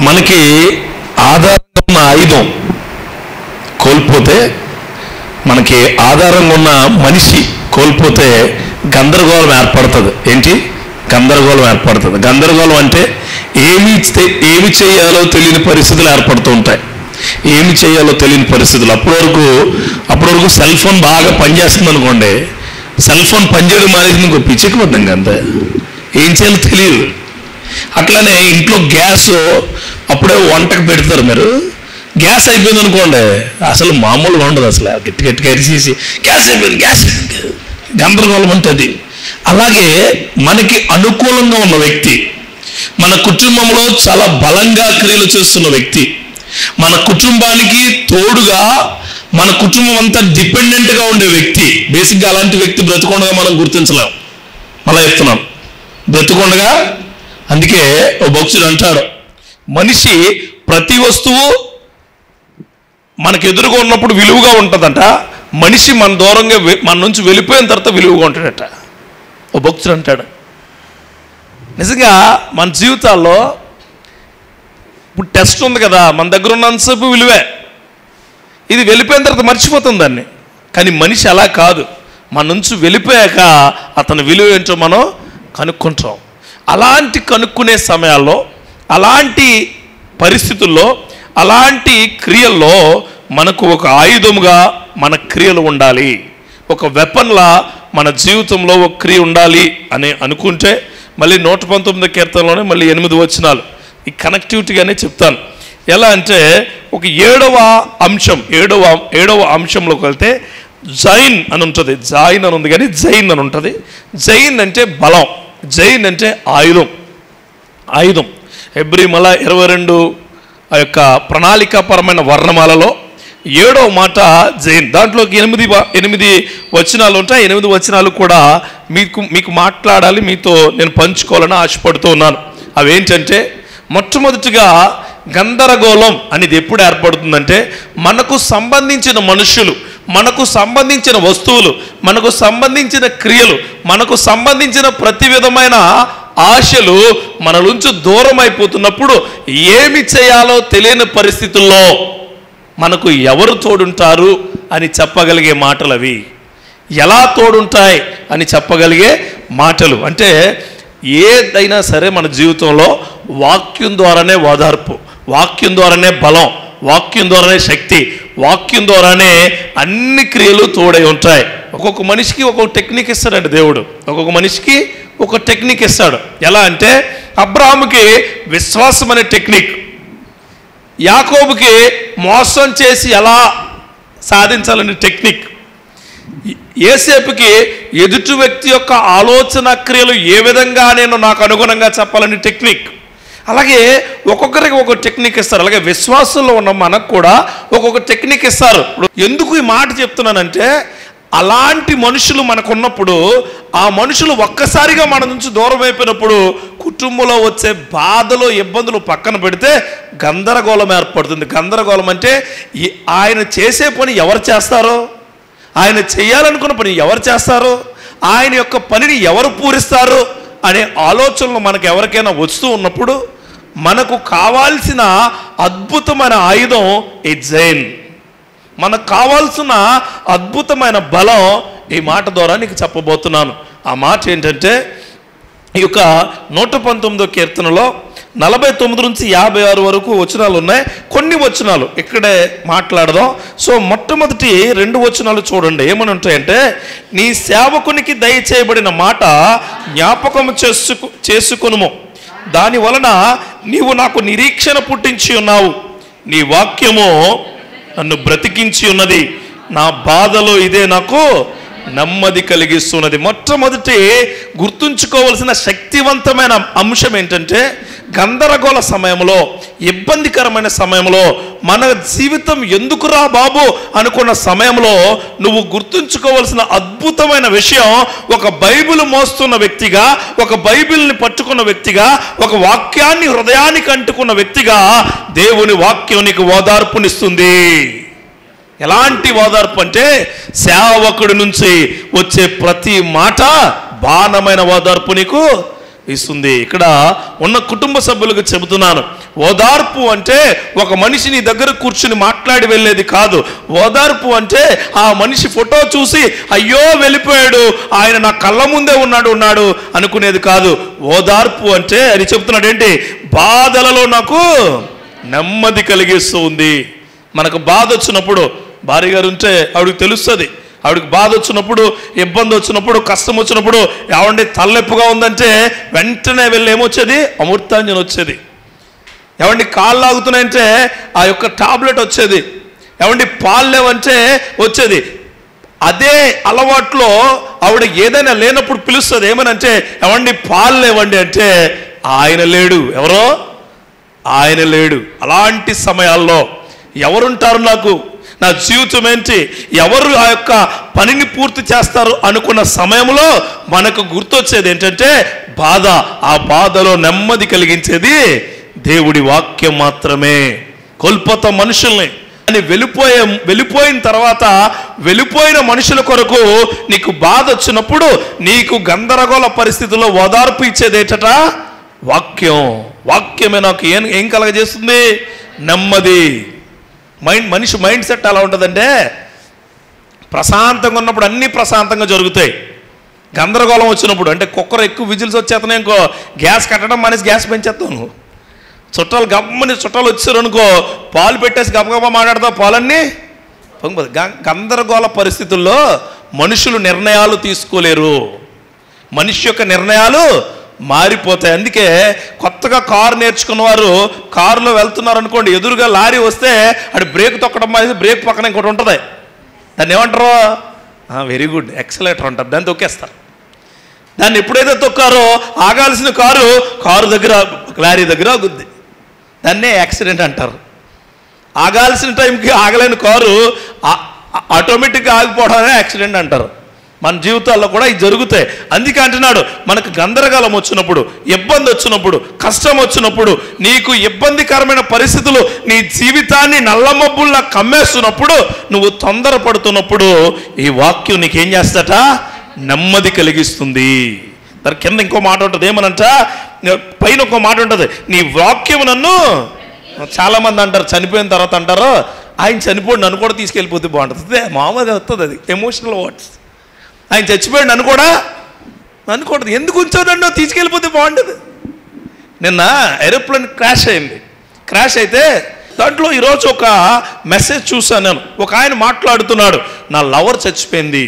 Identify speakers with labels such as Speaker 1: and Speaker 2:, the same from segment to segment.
Speaker 1: మనకి ఆధారంగా ఉన్న ఆయుధం కోల్పోతే, మనకి ఆధారంగా ఉన్న మనిషి కోల్పోతే గందరగోళం ఏర్పడుతుంది. ఏంటి? గందరగోళం ఏర్పడుతుంది. గందరగోళం అంటే ఏమి చేయాలో తెలియని పరిస్థితులు ఏర్పడుతూ ఉంటాయి. ఏమి చేయాలో తెలియని పరిస్థితులు. అప్పటి వరకు సెల్ ఫోన్ బాగా పనిచేస్తుంది అనుకోండి, సెల్ ఫోన్ పనిచేయడం మానేసింది ఇంకో పిచ్చెక్కిపోతాం అంతే. ఏం చేయాలో తెలియదు. అట్లానే ఇంట్లో గ్యాస్ అప్పుడే వంటకు పెడతారు. మీరు గ్యాస్ అయిపోయింది అనుకోండి, అసలు మామూలుగా ఉండదు. అసలు గట్టి గట్టిగా అరిచేసి గ్యాస్ అయిపోయింది, గ్యాస్ గందరగోళం ఉంటుంది. అలాగే మనకి అనుకూలంగా ఉన్న వ్యక్తి, మన కుటుంబంలో చాలా బలంగా క్రియలు చేస్తున్న వ్యక్తి, మన కుటుంబానికి తోడుగా మన కుటుంబం అంతా డిపెండెంట్గా ఉండే వ్యక్తి, బేసిక్గా అలాంటి వ్యక్తి బ్రతికొండగా మనం గుర్తించలేం. మళ్ళా చెప్తున్నాం, బ్రతికొండగా. అందుకే ఓ భక్తుడు అంటాడు, మనిషి ప్రతి వస్తువు మనకు ఎదురుగా ఉన్నప్పుడు విలువగా ఉంటుందంట, మనిషి మన దూరంగా మన నుంచి వెళ్ళిపోయిన తర్వాత విలువగా ఉంటాడట. ఓ భక్తుడు అంటాడు. నిజంగా మన జీవితాల్లో ఇప్పుడు టెస్ట్ ఉంది కదా, మన దగ్గర ఉన్నంతసేపు విలువే, ఇది వెళ్ళిపోయిన తర్వాత మర్చిపోతుంది దాన్ని. కానీ మనిషి అలా కాదు, మన నుంచి వెళ్ళిపోయాక అతని విలువ ఏంటో మనం కనుక్కుంటాం. అలాంటి కనుక్కునే సమయాల్లో, అలాంటి పరిస్థితుల్లో, అలాంటి క్రియల్లో మనకు ఒక ఆయుధముగా మన క్రియలు ఉండాలి. ఒక వెపన్లా మన జీవితంలో ఒక క్రియ ఉండాలి అని అనుకుంటే, మళ్ళీ 119 కీర్తనలోనే మళ్ళీ 8 వచనాలు ఈ కనెక్టివిటీగానే చెప్తాను. ఎలా అంటే, ఒక ఏడవ అంశంలోకి వెళ్తే జైన్ అని ఉంటుంది. జాయిన్ అని ఉంది కానీ జైన్ అని ఉంటుంది. జైన్ అంటే బలం, జైన్ అంటే ఆయుధం. హెబ్రీ 22 ఆ యొక్క ప్రణాళికాపరమైన వర్ణమాలలో 7వ మాట జైన్. దాంట్లోకి 8 వచనాలు ఉంటాయి. 8 వచనాలు కూడా మీకు మాట్లాడాలి, మీతో నేను పంచుకోవాలని ఆశపడుతూ ఉన్నాను. అవేంటంటే, మొట్టమొదటిగా గందరగోళం అనేది ఎప్పుడు ఏర్పడుతుందంటే, మనకు సంబంధించిన మనుషులు, మనకు సంబంధించిన వస్తువులు, మనకు సంబంధించిన క్రియలు, మనకు సంబంధించిన ప్రతి విధమైన ఆశలు మన నుంచి దూరం అయిపోతున్నప్పుడు, ఏమి చేయాలో తెలియని పరిస్థితుల్లో మనకు ఎవరు తోడుంటారు అని చెప్పగలిగే మాటలు అవి. ఎలా తోడుంటాయి అని చెప్పగలిగే మాటలు అంటే, ఏదైనా సరే మన జీవితంలో వాక్యం ద్వారానే ఓదార్పు, వాక్యం ద్వారానే బలం, వాక్యం ద్వారానే శక్తి, వాక్యం ద్వారానే అన్ని క్రియలు తోడై ఉంటాయి. ఒక్కొక్క మనిషికి ఒక్కొక్క టెక్నిక్ ఇస్తాడండి దేవుడు. ఒక్కొక్క మనిషికి ఒక టెక్నిక్ ఇస్తాడు. ఎలా అంటే, అబ్రాహాముకి విశ్వాసం అనే టెక్నిక్, యాకోబుకి మోసం చేసి ఎలా సాధించాలనే టెక్నిక్, యేసేపుకి ఎదుటి వ్యక్తి యొక్క ఆలోచన క్రియలు ఏ విధంగా నేను నాకు అనుగుణంగా చెప్పాలని టెక్నిక్. అలాగే ఒక్కొక్కరికి ఒక టెక్నిక్ ఇస్తారు. అలాగే విశ్వాసంలో ఉన్న మనకు కూడా ఒక్కొక్క టెక్నిక్ ఇస్తారు. ఎందుకు ఈ మాట చెప్తున్నానంటే, అలాంటి మనుషులు మనకున్నప్పుడు, ఆ మనుషులు ఒక్కసారిగా మన నుంచి దూరం అయిపోయినప్పుడు, కుటుంబంలో వచ్చే బాధలు, ఇబ్బందులు పక్కన పెడితే గందరగోళం ఏర్పడుతుంది. గందరగోళం అంటే, ఆయన చేసే పని ఎవరు చేస్తారో, ఆయన చేయాలనుకున్న పని ఎవరు చేస్తారో, ఆయన యొక్క పనిని ఎవరు పూరిస్తారు అనే ఆలోచనలు మనకు ఎవరికైనా వస్తూ ఉన్నప్పుడు, మనకు కావాల్సిన అద్భుతమైన ఆయుధం ఈ జైన్. మనకు కావాల్సిన అద్భుతమైన బలం ఈ మాట ద్వారా నీకు చెప్పబోతున్నాను. ఆ మాట ఏంటంటే, ఈ యొక్క 119వ కీర్తనలో 49 నుంచి 56 వరకు వచనాలు ఉన్నాయి. కొన్ని వచనాలు ఇక్కడే మాట్లాడదాం. సో మొట్టమొదటి 2 వచనాలు చూడండి. ఏమని ఉంటాయంటే, నీ సేవకునికి దయచేయబడిన మాట జ్ఞాపకం చేసుకొనుము, దాని వలన నీవు నాకు నిరీక్షణ పుట్టించి ఉన్నావు, నీ వాక్యము నన్ను బ్రతికించి ఉన్నది, నా బాధలో ఇదే నాకు నెమ్మది కలిగిస్తున్నది. మొట్టమొదటి గుర్తుంచుకోవలసిన శక్తివంతమైన అంశం ఏంటంటే, గందరగోళ సమయంలో, ఇబ్బందికరమైన సమయంలో, మన జీవితం ఎందుకురా బాబు అనుకున్న సమయంలో నువ్వు గుర్తుంచుకోవలసిన అద్భుతమైన విషయం, ఒక బైబిల్ మోస్తున్న వ్యక్తిగా, ఒక బైబిల్ని పట్టుకున్న వ్యక్తిగా, ఒక వాక్యాన్ని హృదయానికి అంటుకున్న వ్యక్తిగా దేవుని వాక్యం నీకు ఓదార్పునిస్తుంది. ఎలాంటి ఓదార్పు అంటే, సేవకుడి నుంచి వచ్చే ప్రతి మాట బాణమైన ఓదార్పు నీకు ఇస్తుంది. ఇక్కడ ఉన్న కుటుంబ సభ్యులకు చెబుతున్నాను, ఓదార్పు అంటే ఒక మనిషి నీ దగ్గర కూర్చుని మాట్లాడి వెళ్ళేది కాదు. ఓదార్పు అంటే ఆ మనిషి ఫోటో చూసి అయ్యో వెళ్ళిపోయాడు, ఆయన నా కళ్ళ ముందే ఉన్నాడు అనుకునేది కాదు. ఓదార్పు అంటే అది చెప్తున్నాడు ఏంటి, బాధలలో నాకు నెమ్మది కలిగిస్తూ ఉంది. మనకు బాధ వచ్చినప్పుడు, భార్య గారు ఉంటే ఆవిడకి తెలుస్తుంది, ఆవిడకి బాధ వచ్చినప్పుడు, ఇబ్బంది వచ్చినప్పుడు, కష్టం వచ్చినప్పుడు, ఏమండి తలనొప్పిగా ఉందంటే వెంటనే వెళ్ళి ఏమొచ్చేది, అమృతాంజన్ వచ్చేది. ఏమండి కాళ్ళు లాగుతున్నాయంటే ఆ యొక్క టాబ్లెట్ వచ్చేది. ఏమండి పాలు లేవంటే వచ్చేది. అదే అలవాట్లో ఆవిడ ఏదైనా లేనప్పుడు పిలుస్తుంది, ఏమనంటే ఏమండి పాలు లేవండి అంటే ఆయన లేడు. ఎవరో ఆయన లేడు. అలాంటి సమయాల్లో ఎవరుంటారు, నాకు నా జీవితం ఏంటి, ఎవరు ఆ యొక్క పనిని పూర్తి చేస్తారు అనుకున్న సమయంలో మనకు గుర్తొచ్చేది ఏంటంటే బాధ. ఆ బాధలో నెమ్మది కలిగించేది దేవుడి వాక్యం మాత్రమే. కోల్పోతాం మనుషుల్ని అని వెళ్ళిపోయిన తర్వాత వెళ్ళిపోయిన మనుషుల కొరకు నీకు బాధ వచ్చినప్పుడు నీకు గందరగోళ పరిస్థితుల్లో ఓదార్పు ఇచ్చేది ఏంటట, వాక్యం. వాక్యమే నాకు ఏం కలగజేస్తుంది, నెమ్మది. మనిషి మైండ్ సెట్ ఎలా ఉంటుందంటే ప్రశాంతంగా ఉన్నప్పుడు అన్నీ ప్రశాంతంగా జరుగుతాయి. గందరగోళం వచ్చినప్పుడు అంటే కుక్కర్ ఎక్కువ విజిల్స్ వచ్చేస్తున్నాయి ఇంకో గ్యాస్ కట్టడం మానేసి గ్యాస్ పెంచేస్తాను. చుట్టాలు వచ్చారు అనుకో, పాలు పెట్టేసి గబగబా మాట్లాడతావు, పాలన్నీ పొంగిపోదు. గందరగోళ పరిస్థితుల్లో మనుషులు నిర్ణయాలు తీసుకోలేరు. మనిషి యొక్క నిర్ణయాలు మారిపోతాయి. అందుకే కొత్తగా కారు నేర్చుకున్న వారు కారులో వెళ్తున్నారు అనుకోండి, ఎదురుగా లారీ వస్తే అటు బ్రేక్ తొక్కడం మానేసి బ్రేక్ పక్కన ఇంకోటి ఉంటుంది, దాన్ని ఏమంటారు, వెరీ గుడ్ ఎక్సలేటర్ అంటారు, దాన్ని తొక్కేస్తారు. దాన్ని ఎప్పుడైతే తొక్కారో ఆగాల్సిన కారు దగ్గర లారీ దగ్గర ఆగుద్ది, దాన్నే యాక్సిడెంట్ అంటారు. ఆగాల్సిన టైంకి ఆగలేని కారు ఆటోమేటిక్గా ఆగిపోవడమే యాక్సిడెంట్ అంటారు. మన జీవితాల్లో కూడా ఇది జరుగుతాయి. అందుకే అంటున్నాడు, మనకు గందరగోళం వచ్చినప్పుడు, ఇబ్బంది వచ్చినప్పుడు, కష్టం వచ్చినప్పుడు, నీకు ఇబ్బందికరమైన పరిస్థితులు నీ జీవితాన్ని నల్లమబ్బుల్లా కమ్మేస్తున్నప్పుడు, నువ్వు తొందరపడుతున్నప్పుడు ఈ వాక్యం నీకేం చేస్తట, నెమ్మది కలిగిస్తుంది. దాని కింద ఇంకో మాట ఉంటుంది, ఏమనంట పైన ఇంకో మాట ఉంటుంది, నీ వాక్యం నన్ను. చాలామంది అంటారు చనిపోయిన తర్వాత అంటారు, ఆయన చనిపోయి నన్ను కూడా తీసుకెళ్ళిపోతే బాగుంటుంది. మామూలుగా వస్తుంది, అది ఎమోషనల్ వర్డ్స్. ఆయన చచ్చిపోయాడు నన్ను కూడా అనుకోవద్దు, ఎందుకు ఉంచావు నన్ను, తీసుకెళ్ళిపోతే బాగుంటుంది. నిన్న ఏరోప్లేన్ క్రాష్ అయింది. క్రాష్ అయితే దాంట్లో ఈరోజు ఒక మెసేజ్ చూసాను నేను. ఒక ఆయన మాట్లాడుతున్నాడు, నా లవర్ చచ్చిపోయింది,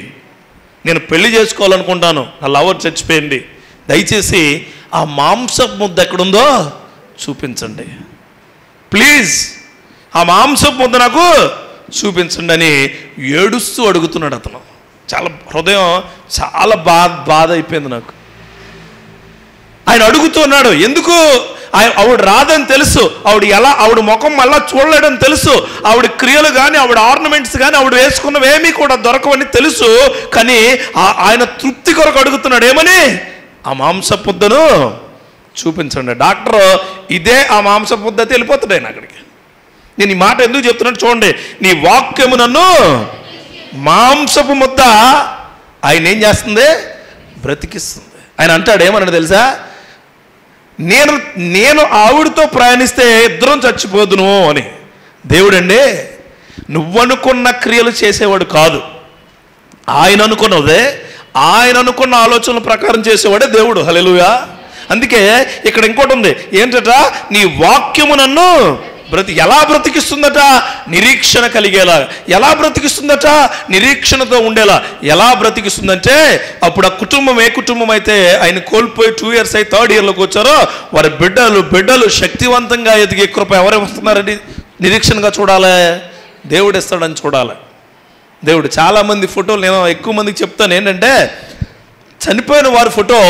Speaker 1: నేను పెళ్లి చేసుకోవాలనుకుంటాను, నా లవర్ చచ్చిపోయింది, దయచేసి ఆ మాంసపు ముద్ద ఎక్కడుందో చూపించండి ప్లీజ్, ఆ మాంసపు ముద్ద నాకు చూపించండి అని ఏడుస్తూ అడుగుతున్నాడు అతను. చాలా హృదయం చాలా బాధ అయిపోయింది నాకు. ఆయన అడుగుతున్నాడు, ఎందుకు ఆవిడ రాదని తెలుసు, ఆవిడ ముఖం మళ్ళా చూడలేడని తెలుసు, ఆవిడ క్రియలు కానీ ఆవిడ ఆర్నమెంట్స్ కానీ ఆవిడ వేసుకున్నవేమీ కూడా దొరకవని తెలుసు, కానీ ఆయన తృప్తి కొరకు అడుగుతున్నాడు, ఏమని, ఆ మాంసపుద్దను చూపించండి. డాక్టర్ ఇదే ఆ మాంసపుద్ద వెళ్ళిపోతాడు ఆయన అక్కడికి. నేను ఈ మాట ఎందుకు చెప్తున్నాను చూడండి, నీ వాక్యము నన్ను మాంసపు ముద్ద ఆయన ఏం చేస్తుంది, బ్రతికిస్తుంది. ఆయన అంటాడు, ఏమన్నాడు తెలుసా, నేను ఆవిడతో ప్రయాణిస్తే ఇద్దరం చచ్చిపోదును అని. దేవుడండి నువ్వనుకున్న క్రియలు చేసేవాడు కాదు, ఆయన అనుకున్నదే, ఆయన అనుకున్న ఆలోచనల ప్రకారం చేసేవాడే దేవుడు. హల్లెలూయా. అందుకే ఇక్కడ ఇంకోటి ఉంది, ఏంటట, నీ వాక్యము నన్ను ఎలా బ్రతికిస్తుందట, నిరీక్షణ కలిగేలా. ఎలా బ్రతికిస్తుందట, నిరీక్షణతో ఉండేలా. ఎలా బ్రతికిస్తుందంటే, అప్పుడు ఆ కుటుంబం ఏ కుటుంబం అయితే ఆయన కోల్పోయి 2 years అయి 3rd yearలోకి వచ్చారో వారి బిడ్డలు శక్తివంతంగా ఎదిగే కృప ఎవరు వస్తున్నారండి, నిరీక్షణగా చూడాలి, దేవుడు ఇస్తాడని చూడాలి. దేవుడు చాలామంది ఫోటోలు నేను ఎక్కువ మందికి చెప్తాను ఏంటంటే, చనిపోయిన వారి ఫోటో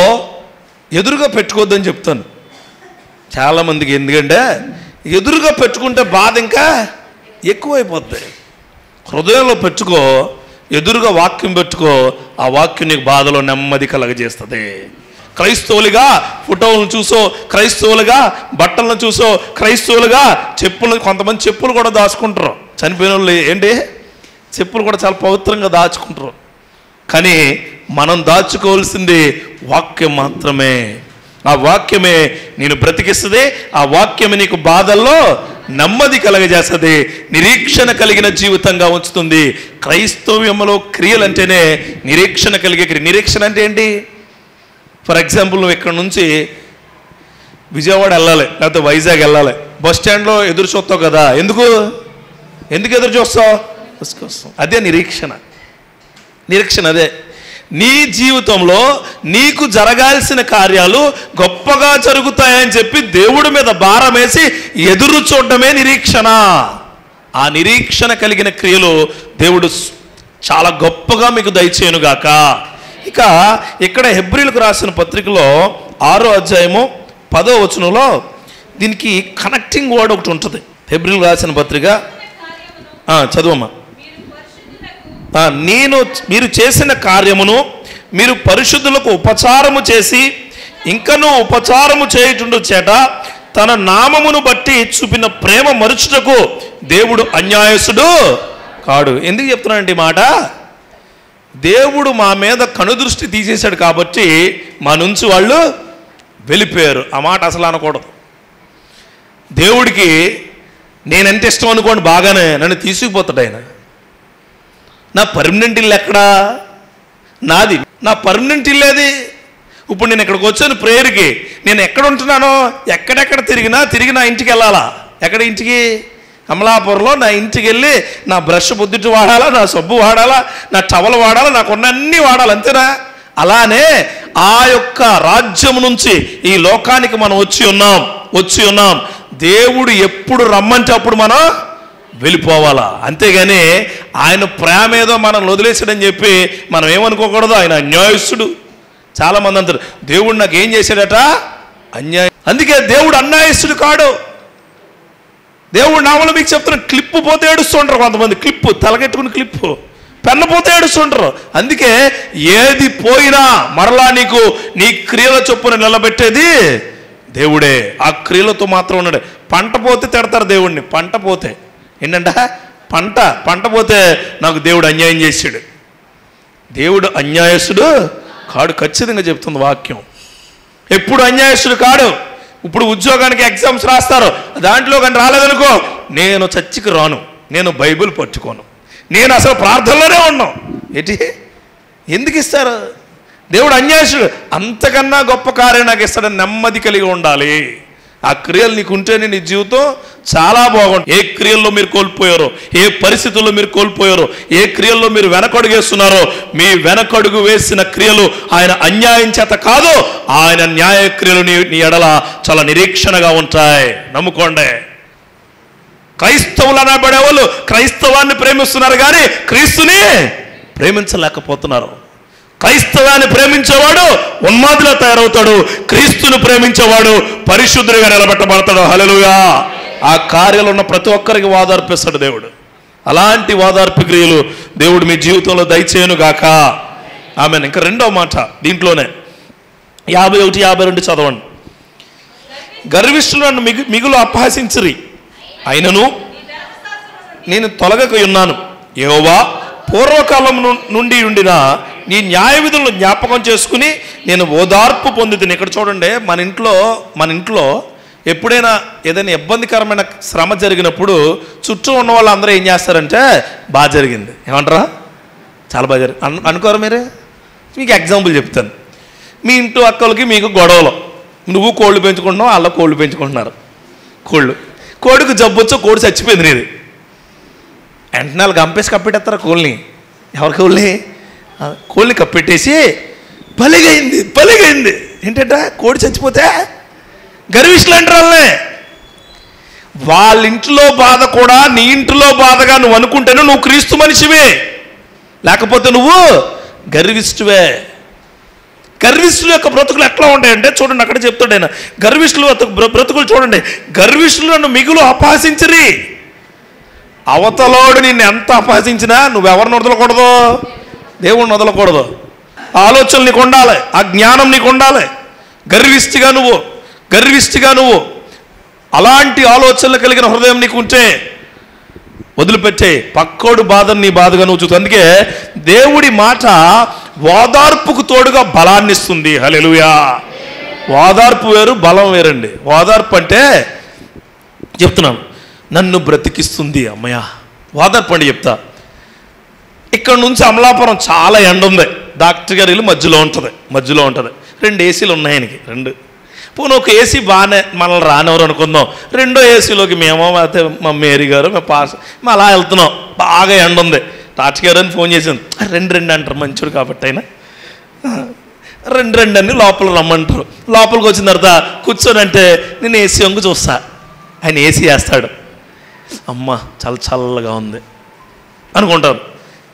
Speaker 1: ఎదురుగా పెట్టుకోవద్దని చెప్తాను చాలామందికి. ఎందుకంటే ఎదురుగా పెట్టుకుంటే బాధ ఇంకా ఎక్కువైపోద్ది. హృదయంలో పెట్టుకో, ఎదురుగా వాక్యం పెట్టుకో, ఆ వాక్యం నీకు బాధలో నెమ్మది కలగజేస్తుంది. క్రైస్తవులుగా ఫోటోలను చూసో, క్రైస్తవులుగా బట్టలను చూసో, క్రైస్తవులుగా కొంతమంది చెప్పులు కూడా దాచుకుంటారు. చనిపోయిన వాళ్ళు ఏంటి, చెప్పులు కూడా చాలా పవిత్రంగా దాచుకుంటారు. కానీ మనం దాచుకోవాల్సింది వాక్యం మాత్రమే. ఆ వాక్యమే నేను బ్రతికిస్తుంది. ఆ వాక్యమే నీకు బాధల్లో నెమ్మది కలగజేస్తుంది, నిరీక్షణ కలిగిన జీవితంగా ఉంచుతుంది. క్రైస్తవ్యంలో క్రియలు అంటేనే నిరీక్షణ కలిగే క్రియ. నిరీక్షణ అంటే ఏంటి? ఫర్ ఎగ్జాంపుల్, నువ్వు ఇక్కడ నుంచి విజయవాడ వెళ్ళాలి, లేకపోతే వైజాగ్ వెళ్ళాలి. బస్ స్టాండ్లో ఎదురు చూస్తావు కదా. ఎందుకు ఎదురు చూస్తావు? బస్ కోసం. అదే నిరీక్షణ. నిరీక్షణ అదే. నీ జీవితంలో నీకు జరగాల్సిన కార్యాలు గొప్పగా జరుగుతాయని చెప్పి దేవుడి మీద భారం వేసి ఎదురు చూడడమే నిరీక్షణ. ఆ నిరీక్షణ కలిగిన క్రియలు దేవుడు చాలా గొప్పగా మీకు దయచేయునుగాక. ఇక ఇక్కడ హెబ్రీలకు రాసిన పత్రికలో 6వ అధ్యాయము 10వ వచనంలో దీనికి కనెక్టింగ్ వర్డ్ ఒకటి ఉంటుంది. హెబ్రీలకు రాసిన పత్రిక చదువమ్మా. మీరు చేసిన కార్యమును మీరు పరిశుద్ధులకు ఉపచారము చేసి ఇంకనూ ఉపచారము చేయుచుండు చేట తన నామమును బట్టి చూపిన ప్రేమ మరుచుటకు దేవుడు అన్యాయసుడు కాడు. ఎందుకు చెప్తున్నానండి మాట? దేవుడు మా మీద కనుదృష్టి తీసేశాడు కాబట్టి మా నుంచి వాళ్ళు వెళ్ళిపోయారు. ఆ మాట అసలు అనకూడదు. దేవుడికి నేనంటే ఇష్టం అనుకోండి, బాగానే నన్ను తీసుకుపోతాడు ఆయన. నా పర్మనెంట్ ఇల్లు ఎక్కడా? నాది. నా పర్మనెంట్ ఇల్లు అది. ఇప్పుడు నేను ఇక్కడికి వచ్చాను ప్రేయర్కి. నేను ఎక్కడ ఉంటున్నానో, ఎక్కడెక్కడ తిరిగి నా ఇంటికి వెళ్ళాలా? ఎక్కడ ఇంటికి? అమలాపురంలో నా ఇంటికి వెళ్ళి నా బ్రష్ పొద్దుటి వాడాలా, నా సబ్బు వాడాలా, నా టవల్ వాడాలా, నాకున్న అన్నీ వాడాలి, అంతేనా? అలానే ఆ యొక్క రాజ్యం నుంచి ఈ లోకానికి మనం వచ్చి ఉన్నాం. దేవుడు ఎప్పుడు రమ్మంటే అప్పుడు మనం వెళ్ళిపోవాలా. అంతేగాని ఆయన ప్రేమ ఏదో మనం వదిలేసాడని చెప్పి మనం ఏమనుకోకూడదు. ఆయన అన్యాయస్తుడు. చాలామంది అంటారు దేవుడు నాకు ఏం చేశాడట, అన్యాయం. అందుకే దేవుడు అన్యాయస్తుడు కాడు. దేవుడు నామలో మీకు చెప్తున్నా, క్లిప్పు పోతే ఏడుస్తుంటారు కొంతమంది. క్లిప్పు తలకెట్టుకుని క్లిప్పు, పెన్ను పోతే ఏడుస్తుంటారు. అందుకే ఏది పోయినా మరలా నీకు నీ క్రియల చొప్పున నిలబెట్టేది దేవుడే. ఆ క్రియలతో మాత్రం ఉన్నాడు. పంట పోతే తిడతారు దేవుడిని. పంట పోతే ఏంటంట? పంట పోతే నాకు దేవుడు అన్యాయం చేశాడు. దేవుడు అన్యాయస్తుడు కాడు. ఖచ్చితంగా చెప్తుంది వాక్యం. ఎప్పుడు అన్యాయస్తుడు కాడు. ఇప్పుడు ఉద్యోగానికి ఎగ్జామ్స్ రాస్తారు, దాంట్లో కానీ రాలేదనుకో, నేను చర్చికి రాను, నేను బైబిల్ పట్టుకోను, నేను అసలు ప్రార్థనలోనే ఉన్నాను. ఎందుకు ఇస్తారు? దేవుడు అన్యాయస్తుడు. అంతకన్నా గొప్ప కార్యం నాకు ఇస్తాడని నెమ్మది కలిగి ఉండాలి. ఆ క్రియలు నీకు ఉంటేనే నీ జీవితం చాలా బాగుంటుంది. ఏ క్రియల్లో మీరు కోల్పోయారో, ఏ పరిస్థితుల్లో మీరు కోల్పోయారో, ఏ క్రియల్లో మీరు వెనకడుగేస్తున్నారో, మీ వెనకడుగు వేసిన క్రియలు ఆయన అన్యాయం చేత కాదు, ఆయన న్యాయ క్రియలు నీ ఎడల చాలా నిరీక్షణగా ఉంటాయి. నమ్ముకోండి. క్రైస్తవులు అనబడే వాళ్ళు క్రైస్తవాన్ని ప్రేమిస్తున్నారు కానీ క్రీస్తుని ప్రేమించలేకపోతున్నారు. క్రైస్తవాన్ని ప్రేమించేవాడు ఉన్మాదిలా తయారవుతాడు. క్రీస్తును ప్రేమించేవాడు పరిశుద్ధుడిగా నిలబెట్టబడతాడు. హల్లెలూయా. ఆ కార్యాలు ఉన్న ప్రతి ఒక్కరికి వాదార్పిస్తాడు దేవుడు. అలాంటి వాదార్పు క్రియలు దేవుడు మీ జీవితంలో దయచేయను గాక. ఆమెన్. ఇంకా రెండవ మాట దీంట్లోనే 51, 52 చదవండి. గర్విష్ఠులు నన్ను మిగులు అపహసించిరి, అయినను నేను తొలగక ఉన్నాను. యెహోవా పూర్వకాలం నుండి ఉండిన నీ న్యాయ విధులను జ్ఞాపకం చేసుకుని నేను ఓదార్పు పొందుతుంది. ఇక్కడ చూడండి, మన ఇంట్లో ఎప్పుడైనా ఏదైనా ఇబ్బందికరమైన శ్రమ జరిగినప్పుడు చుట్టూ ఉన్న వాళ్ళు అందరూ ఏం చేస్తారంటే బాగా జరిగింది ఏమంటారా, చాలా బాగా జరిగింది అనుకోరు. మీరే మీకు ఎగ్జాంపుల్ చెప్తాను. మీ ఇంట్లో అక్కలకి మీకు గొడవలు, నువ్వు కోళ్ళు పెంచుకుంటున్నావు, వాళ్ళ కోళ్ళు పెంచుకుంటున్నారు. కోడికి జబ్బు వచ్చో కోడి చచ్చిపోయింది. నీది వెంటనే వాళ్ళు కంపేసి కప్పెట్టేస్తారు కోళ్ళని. ఎవరి కోళ్ళని కప్పెట్టేసి బలిగైంది ఏంటంటే కోడి చచ్చిపోతే గర్విష్ఠులు అంటారు వాళ్ళే. వాళ్ళ ఇంట్లో బాధ కూడా నీ ఇంట్లో బాధగా నువ్వు అనుకుంటేనే నువ్వు క్రీస్తు మనిషివే, లేకపోతే నువ్వు గర్విష్ఠువే. గర్విష్ఠుల యొక్క బ్రతుకులు ఎట్లా ఉంటాయంటే చూడండి, అక్కడ చెప్తాడు ఆయన. గర్విష్ఠులు బ్రతుకులు చూడండి. గర్విష్ఠులను మిగులు అపహసించిరి. అవతలోడు నిన్ను ఎంత అపహసించినా నువ్వెవరిని వదలకూడదు, దేవుణ్ణి వదలకూడదు. ఆలోచనలు నీకు ఉండాలి, ఆ జ్ఞానం నీకు ఉండాలి. గర్విష్ఠిగా నువ్వు అలాంటి ఆలోచనలు కలిగిన హృదయం నీకు ఉంటే వదిలిపెట్టే. పక్కోడు బాధను నీ బాధగా నువ్వు చూస్తావు. అందుకే దేవుడి మాట ఓదార్పుకు తోడుగా బలాన్ని ఇస్తుంది. హల్లెలూయా. ఓదార్పు వేరు, బలం వేరండి. ఓదార్పు అంటే చెప్తున్నాను, నన్ను బ్రతికిస్తుంది అమ్మయ్య, ఓదార్పు అండి. చెప్తా, ఇక్కడ నుంచి అమలాపురం చాలా ఎండ ఉంది, డాక్టర్ గారి ఇల్లు మధ్యలో ఉంటుంది, 2 ఏసీలు ఉన్నాయి ఆయనకి, 2. పోనీ ఒక ఏసీ బాగానే మనల్ని రానివ్వరు అనుకుందాం, 2వ ఏసీలోకి మేము అయితే మా మేరీ గారు మా పాస్ మేము అలా వెళ్తున్నాం, బాగా ఎండ ఉంది. డాక్టర్ గారు అని ఫోన్ చేసాను, 2 అంటారు, మంచోడు కాబట్టి అయినా 2 అని లోపల రమ్మంటారు. లోపలికి వచ్చిన తర్వాత కూర్చొని అంటే నేను ఏసీ వంగు చూస్తా, ఆయన ఏసీ వేస్తాడు, అమ్మ చాలా చల్లగా ఉంది అనుకుంటారు.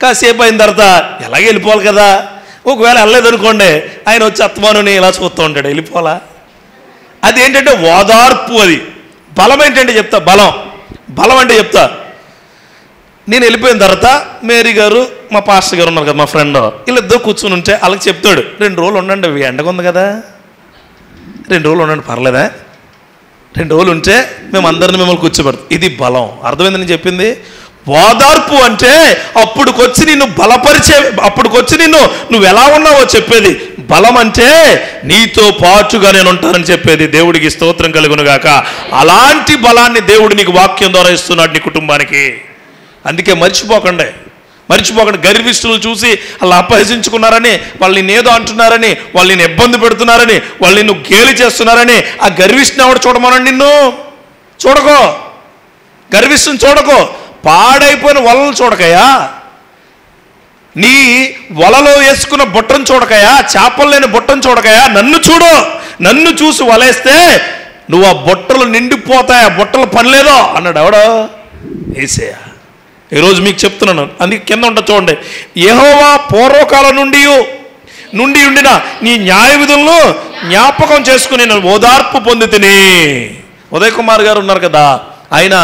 Speaker 1: కాసేపు అయిన తర్వాత ఎలాగే వెళ్ళిపోవాలి కదా, ఒకవేళ వెళ్ళలేదనుకోండి ఆయన వచ్చి అత్తమానుని ఇలా చూస్తూ ఉంటాడు, వెళ్ళిపోవాలా? అదేంటంటే ఓదార్పు. అది బలం ఏంటంటే చెప్తా, బలం అంటే చెప్తా. నేను వెళ్ళిపోయిన తర్వాత మేరీ గారు మా పాస్టర్ గారు ఉన్నారు కదా, మా ఫ్రెండ్, వీళ్ళిద్దరు కూర్చుని ఉంటే వాళ్ళకి చెప్తాడు, 2 రోజులు ఉండండి, ఎండగా ఉంది కదా, 2 రోజులు ఉండండి, పర్లేదా, 2 రోజులు ఉంటే మేము అందరిని మిమ్మల్ని కూర్చోబెడతాం. ఇది బలం. అర్థమైంది నేను చెప్పింది? ఓదార్పు అంటే అప్పుడుకొచ్చి నిన్ను బలపరిచే, అప్పుడుకొచ్చి నువ్వు ఎలా ఉన్నావో చెప్పేది. బలం అంటే నీతో పాటుగా నేను ఉంటానని చెప్పేది. దేవుడికి స్తోత్రం కలుగును గాక. అలాంటి బలాన్ని దేవుడు నీకు వాక్యం ద్వారా ఇస్తున్నాడు నీ కుటుంబానికి. అందుకే మర్చిపోకండి. గర్విష్ఠులు చూసి అలా అపహసించుకున్నారని, వాళ్ళు నిన్నేదో అంటున్నారని, వాళ్ళు నిన్ను ఇబ్బంది పెడుతున్నారని, వాళ్ళు నిన్ను గేలి చేస్తున్నారని ఆ గర్విష్ఠుని ఎవడు చూడమనండి. నిన్ను చూడకో, గర్విష్ఠుని చూడకో. పాడైపోయిన వలలు చూడకయా, నీ వలలో వేసుకున్న బుట్టను చూడకయా, చేపలు లేని బుట్టను చూడకయా, నన్ను చూడు. నన్ను చూసి వలేస్తే నువ్వు ఆ బుట్టలు నిండిపోతాయి, ఆ బుట్టలు పనిలేదో అన్నాడు. ఎవడో? యేసయ్య. ఈరోజు మీకు చెప్తున్నాను, అందుకే కింద ఉంటుంది చూడండి, యెహోవా పూర్వకాలం నుండి ఉండిన నీ న్యాయ విధులను జ్ఞాపకం చేసుకుని నేను ఓదార్పు పొందితిని. ఉదయ్ కుమార్ గారు ఉన్నారు కదా, ఆయన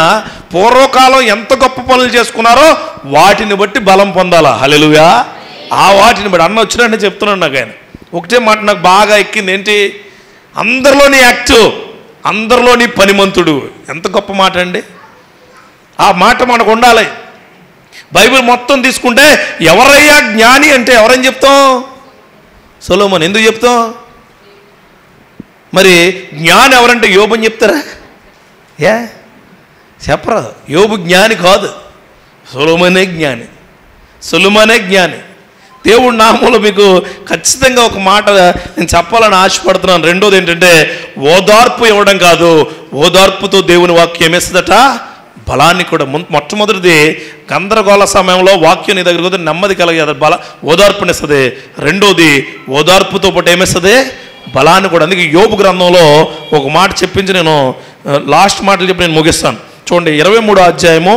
Speaker 1: పూర్వకాలం ఎంత గొప్ప పనులు చేసుకున్నారో వాటిని బట్టి బలం పొందాలా. హల్లెలూయా. ఆ వాటిని బట్టి అన్న వచ్చినట్టు చెప్తున్నాడు నాకు. ఆయన ఒకటే మాట నాకు బాగా ఎక్కింది, ఏంటి? అందరిలోని యాక్టివ్, అందరిలోని పనిమంతుడు. ఎంత గొప్ప మాట అండి. ఆ మాట మనకు ఉండాలి. బైబిల్ మొత్తం తీసుకుంటే ఎవరయ్యా జ్ఞాని అంటే ఎవరని చెప్తాం? సొలొమోను. ఎందుకు చెప్తాం? మరి జ్ఞాని ఎవరంటే యోబుని చెప్తారా? చెప్పరా? యోబు జ్ఞాని కాదు, సొలొమోనే జ్ఞాని. దేవుడి నామంలో మీకు ఖచ్చితంగా ఒక మాట నేను చెప్పాలని ఆశపడుతున్నాను. రెండోది ఏంటంటే ఓదార్పు ఇవ్వడం కాదు, ఓదార్పుతో దేవుని వాక్యం ఏమిస్తుందట? బలాన్ని కూడా. మొట్టమొదటిది గందరగోళ సమయంలో వాక్యం నీ దగ్గర పోతే నెమ్మది కలిగేది, ఓదార్పునిస్తుంది. రెండోది ఓదార్పుతో పాటు ఏమిస్తుంది? బలాన్ని కూడా. అందుకే యోబు గ్రంథంలో ఒక మాట చెప్పించి నేను లాస్ట్ మాటలు చెప్పి నేను ముగిస్తాను. చూడండి, 23వ అధ్యాయము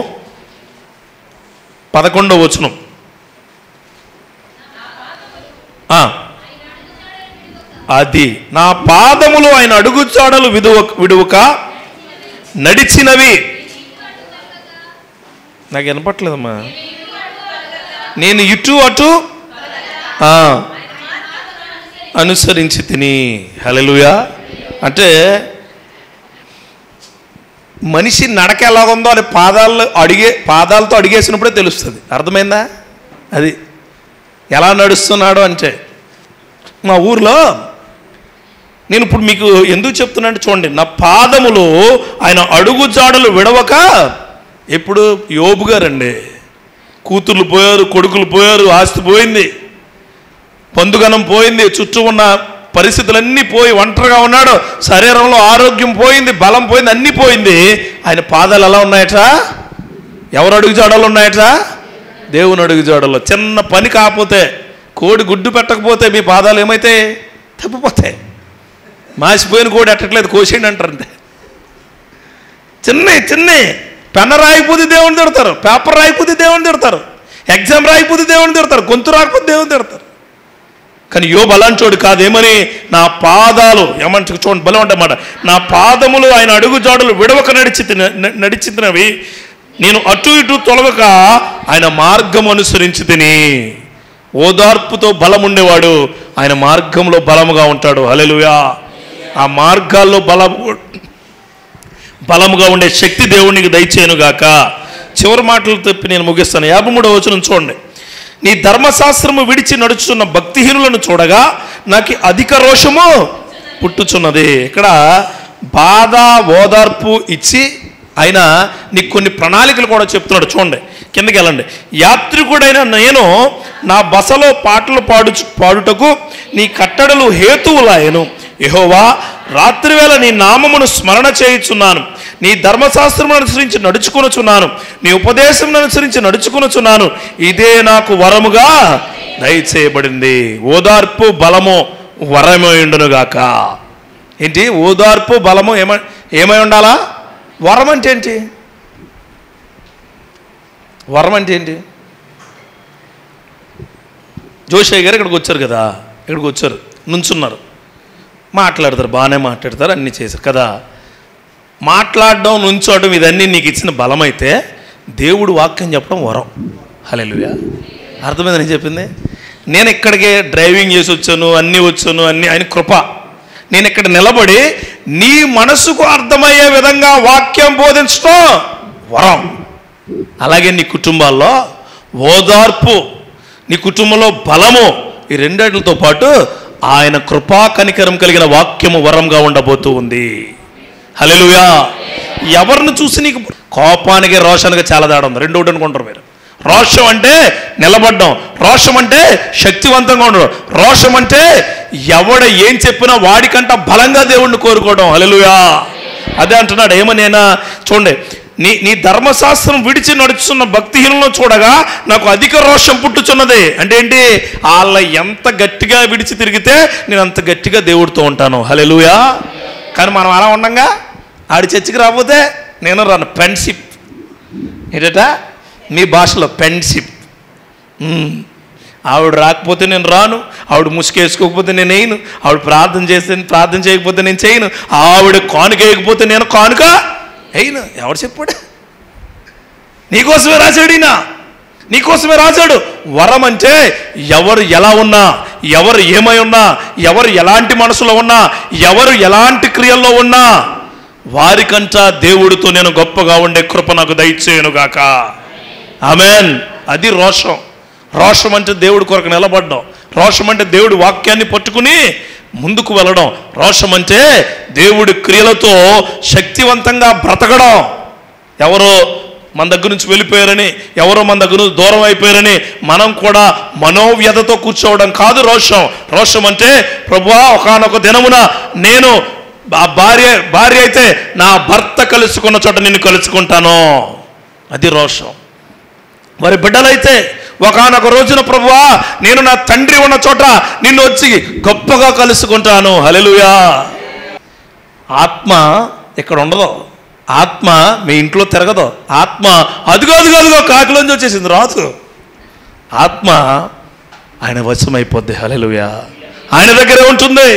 Speaker 1: 11వ వచనం. అది నా పాదములు ఆయన అడుగుచాడలు విడువక నడిచినవి. నాకు వినపట్లేదమ్మా. నేను ఇటు అటు అనుసరించి తిని. హల్లెలూయా. అంటే మనిషి నడక ఎలాగుందో అని పాదాలతో అడిగేసినప్పుడే తెలుస్తుంది. అర్థమైందా? అది ఎలా నడుస్తున్నాడు అంటే, మా ఊర్లో నేను ఇప్పుడు మీకు ఎందుకు చెప్తున్నా అంటే చూడండి, నా పాదములు ఆయన అడుగు జాడలు విడవక. ఎప్పుడు? యోబు గారండి. కూతుర్లు పోయారు, కొడుకులు పోయారు, ఆస్తి పోయింది, పందుగనం పోయింది, చుట్టూ ఉన్న పరిస్థితులన్నీ పోయి ఒంటరిగా ఉన్నాడు, శరీరంలో ఆరోగ్యం పోయింది, బలం పోయింది, అన్నీ పోయింది. ఆయన పాదాలు ఎలా ఉన్నాయట? ఎవరు అడుగు జాడలు ఉన్నాయట? దేవుని అడుగు జాడలో. చిన్న పని కాకపోతే, కోడి గుడ్డు పెట్టకపోతే మీ పాదాలు ఏమైతే? తప్పిపోతాయి. మాసిపోయిన కోడి ఎట్టట్లేదు, కోసేయండి అంటారు అంతే. చిన్న పెన్న రాయిపోతే దేవుని తిడతారు, పేపర్ రాయిపోతే దేవుని తిడతారు, ఎగ్జామ్ రాయిపోతే దేవుని తిడతారు, గొంతు రాకపోతే దేవుని తిడతారు. కానీ యోబు అలాంటోడు కాదు. ఏమని? నా పాదాలు ఏమంటే చూడండి, బలం అంటమాట, నా పాదములు ఆయన అడుగు జాడలు విడవక నడిచినవి, నేను అటు ఇటు తొలగక ఆయన మార్గం అనుసరించి తిని. ఓదార్పుతో బలం ఉండేవాడు ఆయన మార్గంలో బలముగా ఉంటాడు. హల్లెలూయా. ఆ మార్గాల్లో బలముగా ఉండే శక్తి దేవునికి దయచేయనుగాక. చివరి మాటలు చెప్పి నేను ముగిస్తాను. 53వ వచనం చూడండి. నీ ధర్మశాస్త్రము విడిచి నడుచున్న భక్తిహీనులను చూడగా నాకు అధిక రోషము పుట్టుచున్నది. ఇక్కడ బాధ ఓదార్పు ఇచ్చి ఆయన నీకు కొన్ని ప్రణాళికలు కూడా చెప్తున్నాడు. చూడండి, కిందకి వెళ్ళండి. యాత్రికుడైన నేను నా బసలో పాటలు పాడుటకు నీ కట్టడలు హేతువులాయను. యెహోవా, రాత్రివేళ నీ నామమును స్మరణ చేయుచున్నాను. నీ ధర్మశాస్త్రమును అనుసరించి నడుచుకొనుచున్నాను. నీ ఉపదేశమును అనుసరించి నడుచుకొనుచున్నాను. ఇదే నాకు వరముగా దయచేయబడింది. ఓదార్పు బలము వరమైండునుగాక. ఏంటి ఓదార్పు బలము ఏమై ఉండాలా? వరం అంటే ఏంటి? వరం అంటే ఏంటి? జోషయ్య గారు ఇక్కడికి వచ్చారు కదా, ఇక్కడికి వచ్చారు, నుంచున్నారు, మాట్లాడతారు, బాగానే మాట్లాడతారు, అన్నీ చేశారు కదా. మాట్లాడడం, నుంచోవడం ఇదన్నీ నీకు ఇచ్చిన బలమైతే దేవుడు వాక్యం చెప్పడం వరం. హల్లెలూయా. అర్థమైంది నేను చెప్పింది? నేను ఇక్కడికే డ్రైవింగ్ చేసి వచ్చాను, అన్నీ వచ్చాను, అన్నీ ఆయన కృప. నేను ఇక్కడ నిలబడి నీ మనసుకు అర్థమయ్యే విధంగా వాక్యం బోధించడం వరం. అలాగే నీ కుటుంబాల్లో ఓదార్పు, నీ కుటుంబంలో బలము, ఈ రెండిటితో పాటు ఆయన కృపా కనికరం కలిగిన వాక్యము వరంగా ఉండబోతూ ఉంది. హల్లెలూయా. ఎవరిని చూసి నీకు కోపానికి రోషానికి చాలా తేడా ఉంది. రెండు ఒకటి అనుకుంటారు మీరు. రోషం అంటే నిలబడ్డం, రోషం అంటే శక్తివంతంగా ఉండడం, రోషం అంటే ఎవడ ఏం చెప్పినా వాడికంట బలంగా దేవుణ్ణి కోరుకోవడం. హల్లెలూయా. అదే అంటున్నాడు. ఏమనేనా చూడండి, నీ ధర్మశాస్త్రం విడిచి నడుచున్న భక్తిహీనంలో చూడగా నాకు అధిక రోషం పుట్టుచున్నది. అంటే ఏంటి? వాళ్ళ ఎంత గట్టిగా విడిచి తిరిగితే నేను అంత గట్టిగా దేవుడితో ఉంటాను. హల్లెలూయా. కానీ మనం అలా ఉండంగా ఆడి చర్చికి రాకపోతే నేను రాను. ఫ్రెండ్షిప్ ఏంటట మీ భాషలో? ఫ్రెండ్షిప్. ఆవిడ రాకపోతే నేను రాను, ఆవిడ ముసుకేసుకోకపోతే నేను వేయను, ఆవిడ ప్రార్థన చేయకపోతే నేను చేయను, ఆవిడ కానుక వేయకపోతే నేను కానుక వేయను. ఎవడు చెప్పాడు? నీకోసమే రాశాడు ఈయన, నీకోసమే రాశాడు. వరం అంటే ఎవరు ఎలా ఉన్నా, ఎవరు ఏమై ఉన్నా, ఎవరు ఎలాంటి మనసులో ఉన్నా, ఎవరు ఎలాంటి క్రియల్లో ఉన్నా వారికంటా దేవుడితో నేను గొప్పగా ఉండే కృప నాకు దయచేయనుగాక. ఆమెన్. అది రోషం. రోషం అంటే దేవుడి కొరకు నిలబడడం, రోషం అంటే దేవుడి వాక్యాన్ని పట్టుకుని ముందుకు వెళ్ళడం, రోషం అంటే దేవుడి క్రియలతో శక్తివంతంగా బ్రతకడం. ఎవరో మన దగ్గర నుంచి వెళ్ళిపోయారని, ఎవరో మన దగ్గర నుంచి దూరం అయిపోయారని మనం కూడా మనోవ్యధతో కూర్చోవడం కాదు రోషం. రోషం అంటే ప్రభువా, ఒకానొక దినమున నేను భార్య అయితే నా భర్త కలుసుకున్న చోట నిన్ను కలుసుకుంటాను. అది రోషం. మరి బిడ్డలైతే ఒకానొక రోజున ప్రభువా, నేను నా తండ్రి ఉన్న చోట నిన్ను వచ్చి గొప్పగా కలుసుకుంటాను. హల్లెలూయా. ఆత్మ ఇక్కడ ఉండదు, ఆత్మ మీ ఇంట్లో తిరగదు, ఆత్మ అదిగో కాకిలోంచి వచ్చేసింది, రాదు. ఆత్మ ఆయన వశమైపోద్ది. హల్లెలూయా. ఆయన దగ్గరే ఉంటుంది.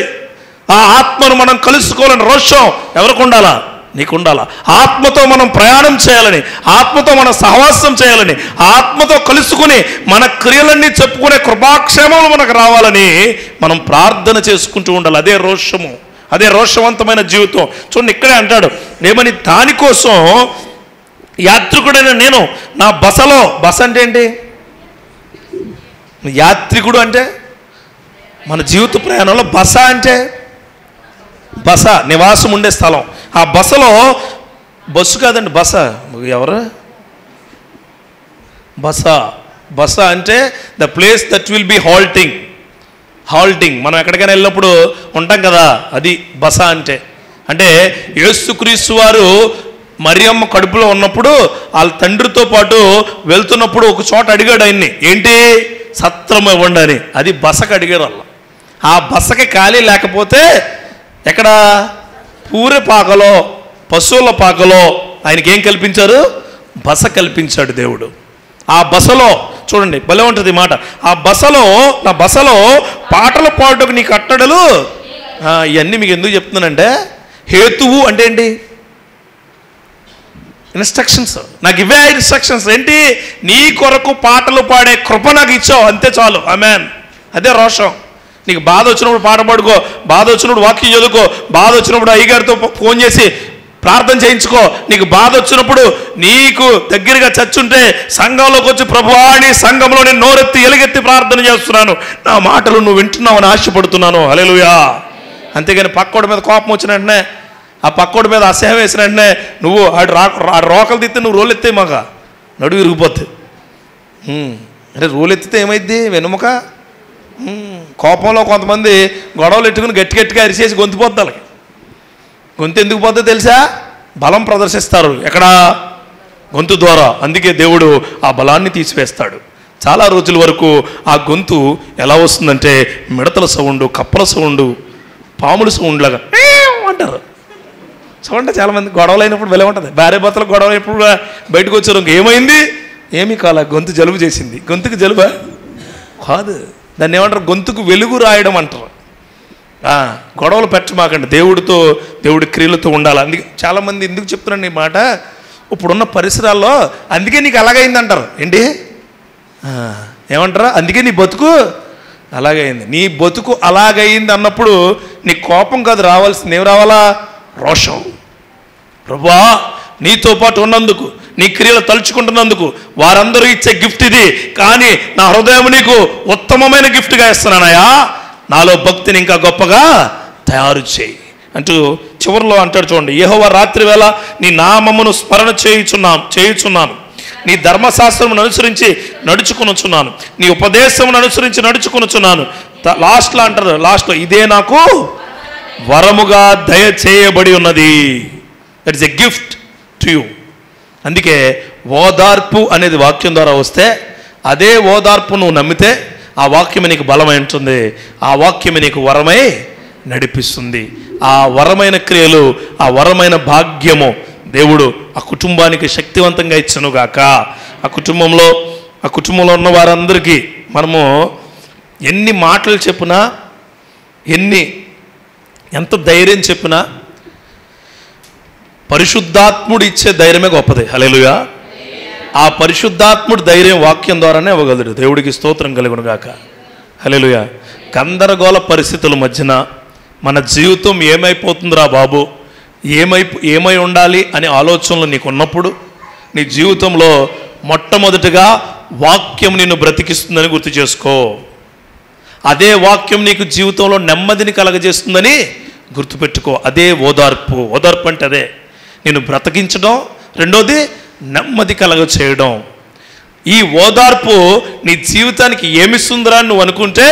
Speaker 1: ఆ ఆత్మను మనం కలుసుకోవాలని రోషం ఎవరికి ఉండాలా? నీకు ఉండాలా. ఆత్మతో మనం ప్రయాణం చేయాలని, ఆత్మతో మనం సహవాసం చేయాలని, ఆత్మతో కలుసుకుని మన క్రియలన్నీ చెప్పుకునే కృపాక్షేమములు మనకు రావాలని మనం ప్రార్థన చేసుకుంటూ ఉండాలి. అదే రోషము, అదే రోషవంతమైన జీవితం. చూడండి, ఇక్కడే అంటాడు ఏమని, దానికోసం యాత్రికుడైన నేను నా బసలో, బస అంటే ఏంటి? యాత్రికుడు అంటే మన జీవిత ప్రయాణంలో బస అంటే బస, నివాసం ఉండే స్థలం. ఆ బసలో, బస్సు కాదండి, బస. ఎవరు? బస అంటే the place that will be halting. మనం ఎక్కడికైనా వెళ్ళినప్పుడు ఉంటాం కదా, అది బస అంటే. అంటే యేసుక్రీస్తు వారు మరియమ్మ కడుపులో ఉన్నప్పుడు వాళ్ళ తండ్రితో పాటు వెళ్తున్నప్పుడు ఒక చోట అడిగాడు ఆయన్ని, ఏంటి? సత్రం ఇవ్వండి అని. అది బసకు అడిగారు వాళ్ళు. ఆ బసకి ఖాళీ లేకపోతే ఎక్కడ? పూరె పాకలో, పశువుల పాకలో ఆయనకి ఏం కల్పించారు? బస కల్పించాడు దేవుడు. ఆ బసలో చూడండి, భలే ఉంటుంది మాట. ఆ బసలో, నా బసలో పాటలు పాడుటకు నీ కట్టడలు. ఇవన్నీ మీకు ఎందుకు చెప్తున్నానంటే, హేతువు అంటే ఏంటి? ఇన్స్ట్రక్షన్స్. నాకు ఇవే ఇన్స్ట్రక్షన్స్. ఏంటి? నీ కొరకు పాటలు పాడే కృప నాకు ఇచ్చావు, అంతే చాలు. ఆమేన్. అదే రోషం. నీకు బాధ వచ్చినప్పుడు పాట పాడుకో, బాధ వచ్చినప్పుడు వాక్యం చదువుకో, బాధ వచ్చినప్పుడు అయ్యగారితో ఫోన్ చేసి ప్రార్థన చేయించుకో. నీకు బాధ వచ్చినప్పుడు నీకు దగ్గరగా చర్చ్ ఉంటే సంఘంలోకి వచ్చి ప్రభువా నీ సంఘంలో నేను నోరెత్తి ఎలుగెత్తి ప్రార్థన చేస్తున్నాను, నా మాటలు నువ్వు వింటున్నావని ఆశపడుతున్నాను. హల్లెలూయా. అంతేగాని పక్కోడి మీద కోపం వచ్చిన వెంటనే, ఆ పక్కోడి మీద అసహ్యం వేసిన వెంటనే నువ్వు ఆ రోకలు తిత్తే నువ్వు రోలు ఎత్తే మాక నడువు విరిగిపోద్ది. అంటే రోలు ఎత్తితే ఏమైద్ది? వెనుముక. కోపంలో కొంతమంది గొడవలు ఎట్టుకుని గట్టి గట్టిగా అరిచేసి గొంతుపోద్ది. వాళ్ళకి గొంతు ఎందుకు పోద్దో తెలుసా? బలం ప్రదర్శిస్తారు ఎక్కడ? గొంతు ద్వారా. అందుకే దేవుడు ఆ బలాన్ని తీసివేస్తాడు. చాలా రోజుల వరకు ఆ గొంతు ఎలా వస్తుందంటే మిడతల సౌండు, కప్పల సౌండు, పాముల సౌండ్ లాగా అంటారు. సౌండ్ చాలామంది గొడవలు అయినప్పుడు వెలే ఉంటుంది. భార్య భర్తలకు గొడవ అయినప్పుడు బయటకు వచ్చారు, ఇంకేమైంది? ఏమీ కాల, గొంతు జలుబు చేసింది. గొంతుకు జలుబా? కాదు, దాన్ని ఏమంటారు? గొంతుకు వెలుగు రాయడం అంటారు. గొడవలు పెట్టమాకండి, దేవుడితో దేవుడి క్రియలతో ఉండాలి. అందుకే చాలామంది ఎందుకు చెప్తున్నాను ఈ మాట, ఇప్పుడున్న పరిసరాల్లో అందుకే నీకు అలాగైంది అంటారు. ఏంటి ఏమంటారా? అందుకే నీ బతుకు అలాగైంది. నీ బతుకు అలాగైంది అన్నప్పుడు నీ కోపం కాదు రావాల్సింది, ఏం రావాలా? రోషం. ప్రభువా, నీతో పాటు ఉన్నందుకు, నీ క్రియలు తలుచుకుంటున్నందుకు వారందరూ ఇచ్చే గిఫ్ట్ ఇది, కానీ నా హృదయం నీకు ఉత్తమమైన గిఫ్ట్గా ఇస్తున్నానయ్యా, నాలో భక్తిని ఇంకా గొప్పగా తయారు చేయి అంటూ చివరిలో అంటాడు. చూడండి, యెహోవా రాత్రి వేళ నీ నామమును స్మరణ చేయుచున్నాను, నీ ధర్మశాస్త్రమును అనుసరించి నడుచుకొనుచున్నాను, నీ ఉపదేశమును అనుసరించి నడుచుకొనుచున్నాను. లాస్ట్లో అంటారు, లాస్ట్లో ఇదే నాకు వరముగా దయచేయబడి ఉన్నది. That is a gift to you. అందుకే ఓదార్పు అనేది వాక్యం ద్వారా వస్తే, అదే ఓదార్పు నువ్వు నమ్మితే ఆ వాక్యం నీకు బలమై ఉంటుంది, ఆ వాక్యం నీకు వరమై నడిపిస్తుంది. ఆ వరమైన క్రియలు, ఆ వరమైన భాగ్యము దేవుడు ఆ కుటుంబానికి శక్తివంతంగా ఇచ్చునుగాక. ఆ కుటుంబంలో ఉన్న వారందరికీ మనము ఎన్ని మాటలు చెప్పినా, ఎంత ధైర్యం చెప్పినా, పరిశుద్ధాత్ముడు ఇచ్చే ధైర్యమే గొప్పది. హల్లెలూయా. ఆ పరిశుద్ధాత్ముడు ధైర్యం వాక్యం ద్వారానే ఇవ్వగలడు. దేవుడికి స్తోత్రం కలుగునుగాక. హల్లెలూయా. గందరగోళ పరిస్థితుల మధ్యన మన జీవితం ఏమైపోతుందిరా బాబు, ఏమై ఉండాలి అనే ఆలోచనలు నీకు ఉన్నప్పుడు, నీ జీవితంలో మొట్టమొదటిగా వాక్యం నిన్ను బ్రతికిస్తుందని గుర్తు చేసుకో. అదే వాక్యం నీకు జీవితంలో నెమ్మదిని కలగజేస్తుందని గుర్తుపెట్టుకో. అదే ఓదార్పు. ఓదార్పు అంటే అదే, నిన్ను బ్రతికించడం, రెండోది నెమ్మది కలగ చేయడం. ఈ ఓదార్పు నీ జీవితానికి ఏమిస్తుందిరా నువ్వు అనుకుంటే,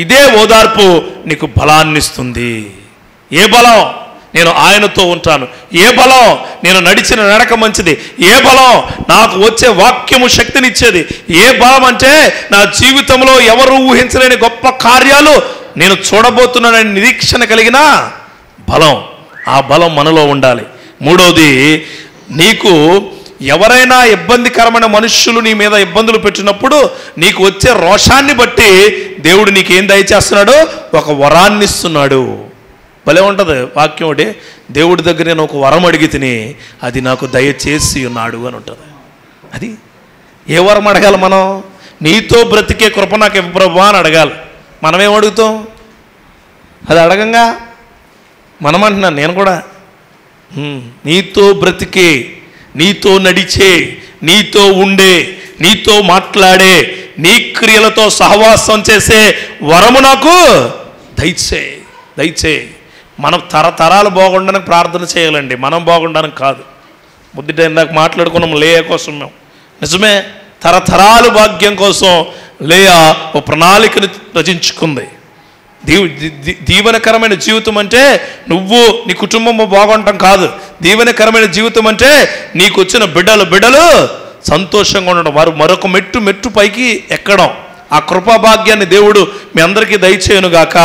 Speaker 1: ఇదే ఓదార్పు నీకు బలాన్ని ఇస్తుంది. ఏ బలం? నేను ఆయనతో ఉంటాను. ఏ బలం? నేను నడిచిన నడక మంచిది. ఏ బలం? నాకు వచ్చే వాక్యము శక్తినిచ్చేది. ఏ బలం అంటే నా జీవితంలో ఎవరు ఊహించలేని గొప్ప కార్యాలు నేను చూడబోతున్నానని నిరీక్షణ కలిగిన బలం. ఆ బలం మనలో ఉండాలి. మూడోది, నీకు ఎవరైనా ఇబ్బందికరమైన మనుష్యులు నీ మీద ఇబ్బందులు పెట్టినప్పుడు నీకు వచ్చే రోషాన్ని బట్టి దేవుడు నీకేం దయచేస్తున్నాడు? ఒక వరాన్ని ఇస్తున్నాడు. భలే ఉంటుంది వాక్యం. ఒకటి, దేవుడి దగ్గర నేను ఒక వరం అడిగి తిని అది నాకు దయచేసి ఉన్నాడు అని ఉంటుంది. అది ఏ వరం అడగాలి మనం? నీతో బ్రతికే కృప నాకు ఇవ్వు ప్రభువా అని అడగాలి. మనమేం అడుగుతాం? అది అడగంగా మనం అంటున్నాను నేను కూడా, నీతో బ్రతికే, నీతో నడిచే, నీతో ఉండే, నీతో మాట్లాడే, నీ క్రియలతో సహవాసం చేసే వరము నాకు దయచే. మనం తరతరాలు బాగుండడానికి ప్రార్థన చేయాలండి, మనం బాగుండడానికి కాదు. ముద్దుట ఇందాక మాట్లాడుకున్నాం లేయా కోసం. మేము నిజమే, తరతరాలు భాగ్యం కోసం లేయా ఓ ప్రణాళికను రచించుకుంది. దీవెనకరమైన జీవితం అంటే నువ్వు నీ కుటుంబం బాగుండటం కాదు. దీవెనకరమైన జీవితం అంటే నీకు వచ్చిన బిడ్డలు సంతోషంగా ఉండడం, వారు మరొక మెట్టు పైకి ఎక్కడం. ఆ కృపాభాగ్యాన్ని దేవుడు మీ అందరికీ దయచేయునుగాక.